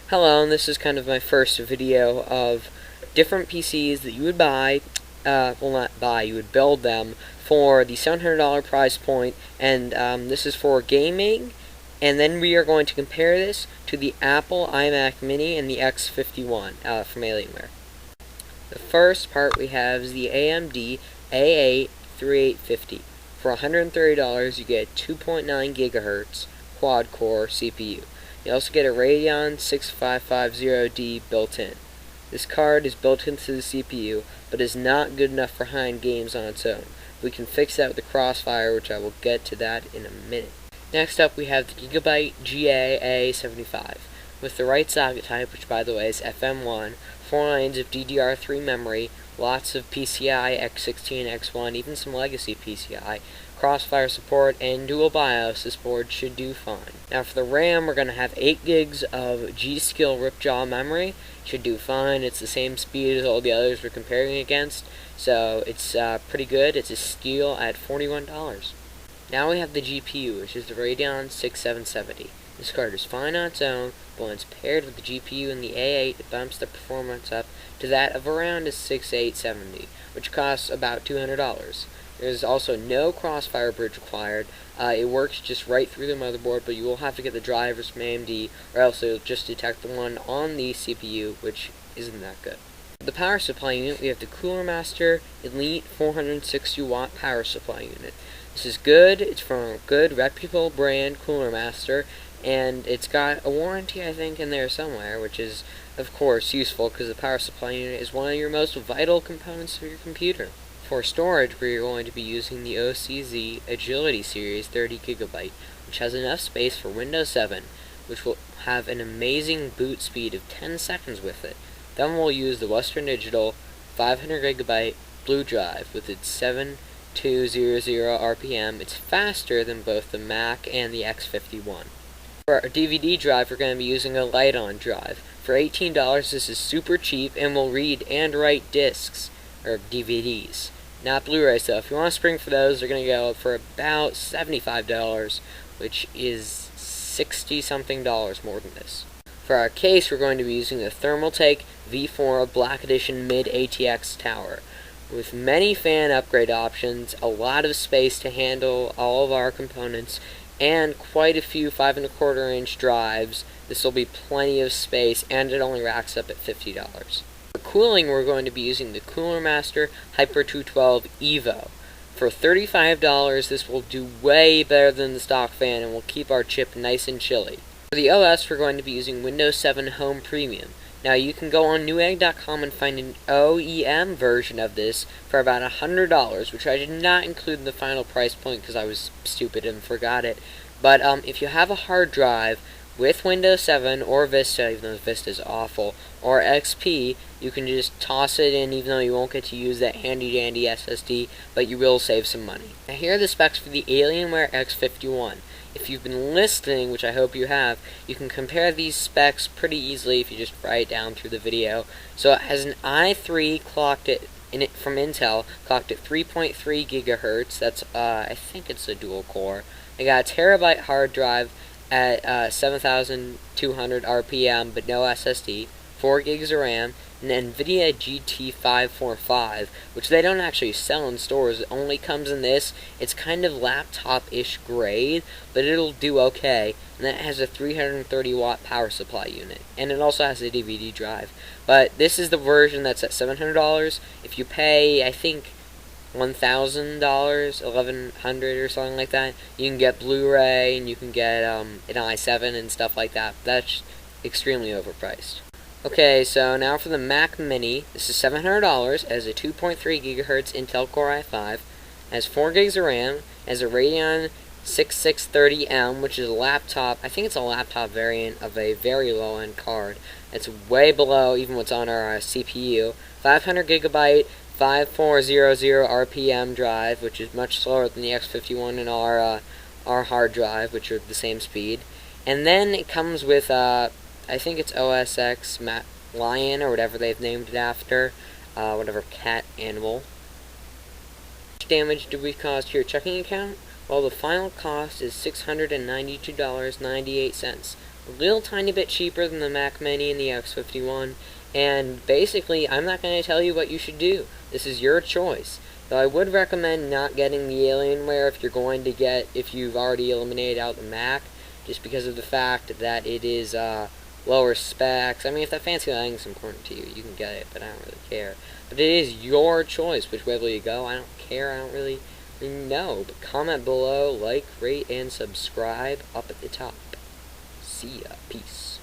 Hello, and this is kind of my first video of different PCs that you would buy, well not buy, you would build them for the $700 price point, and this is for gaming, and then we are going to compare this to the Apple iMac Mini and the X51 from Alienware. The first part we have is the AMD A8-3850. For $130 you get 2.9 gigahertz quad-core CPU. You also get a Radeon 6550D built in. This card is built into the CPU, but is not good enough for high-end games on its own. We can fix that with the Crossfire, which I will get to that in a minute. Next up we have the Gigabyte GA75. With the right socket type, which by the way is FM1, 4 lanes of DDR3 memory, lots of PCI, X16, X1, even some legacy PCI, Crossfire support, and dual BIOS, this board should do fine. Now for the RAM, we're going to have 8 gigs of G.Skill Ripjaw memory. Should do fine. It's the same speed as all the others we're comparing against, so it's pretty good. It's a steal at $41. Now we have the GPU, which is the Radeon 6770. This card is fine on its own, but when it's paired with the GPU and the A8, it bumps the performance up to that of around a 6870, which costs about $200. There's also no Crossfire bridge required. It works just right through the motherboard, but you will have to get the drivers from AMD, or else it'll just detect the one on the CPU, which isn't that good. For the power supply unit, we have the Cooler Master Elite 460 watt power supply unit. This is good. It's from a good, reputable brand, Cooler Master, and it's got a warranty, I think, in there somewhere, which is, of course, useful because the power supply unit is one of your most vital components of your computer. For storage, we are going to be using the OCZ Agility Series 30GB, which has enough space for Windows 7, which will have an amazing boot speed of 10 seconds with it. Then we'll use the Western Digital 500GB Blue Drive with its 7200 RPM. It's faster than both the Mac and the X51. For our DVD drive, we're going to be using a Light-On drive. For $18, this is super cheap and will read and write discs, or DVDs. Not Blu-rays though. If you want to spring for those, they're going to go for about $75, which is $60-something more than this. For our case, we're going to be using the Thermaltake V4 Black Edition Mid ATX Tower. With many fan upgrade options, a lot of space to handle all of our components, and quite a few 5¼ inch drives, this will be plenty of space, and it only racks up at $50. For cooling, we're going to be using the Cooler Master Hyper 212 Evo. For $35, this will do way better than the stock fan and will keep our chip nice and chilly. For the OS, we're going to be using Windows 7 Home Premium. Now, you can go on Newegg.com and find an OEM version of this for about $100, which I did not include in the final price point because I was stupid and forgot it. But if you have a hard drive with Windows 7 or Vista, even though Vista is awful, or XP, you can just toss it in even though you won't get to use that handy-dandy SSD, but you will save some money. Now here are the specs for the Alienware X51. If you've been listening, which I hope you have, you can compare these specs pretty easily if you just write down through the video. So it has an i3 from Intel, clocked at 3.3 gigahertz. That's, I think it's a dual core. I got a terabyte hard drive at 7,200 RPM, but no SSD, 4 gigs of RAM, and NVIDIA GT545, which they don't actually sell in stores. It only comes in this. It's kind of laptop-ish grade, but it'll do okay. And that has a 330 watt power supply unit, and it also has a DVD drive. But this is the version that's at $700. If you pay, I think, $1,000, $1,100 or something like that, you can get Blu-ray and you can get an i7 and stuff like that. That's extremely overpriced. Okay, so now for the Mac Mini. This is $700. It has a 2.3 gigahertz Intel Core i5, has 4 gigs of RAM, has a Radeon 6630M, which is a laptop. I think it's a laptop variant of a very low-end card. It's way below even what's on our CPU. 500 gigabyte 5400 RPM drive, which is much slower than the X51 and our hard drive, which are the same speed. And then it comes with I think it's OS X Lion, or whatever they've named it after, whatever cat animal. How much damage did we cause to your checking account? Well, the final cost is $692.98, a little tiny bit cheaper than the Mac Mini and the X51, and basically, I'm not going to tell you what you should do. This is your choice. Though I would recommend not getting the Alienware if you've already eliminated out the Mac, just because of the fact that it is lower specs. I mean, if that fancy lighting is important to you, you can get it, but I don't really care. But it is your choice which way will you go. I don't care. I don't really know. But comment below, like, rate, and subscribe up at the top. See ya. Peace.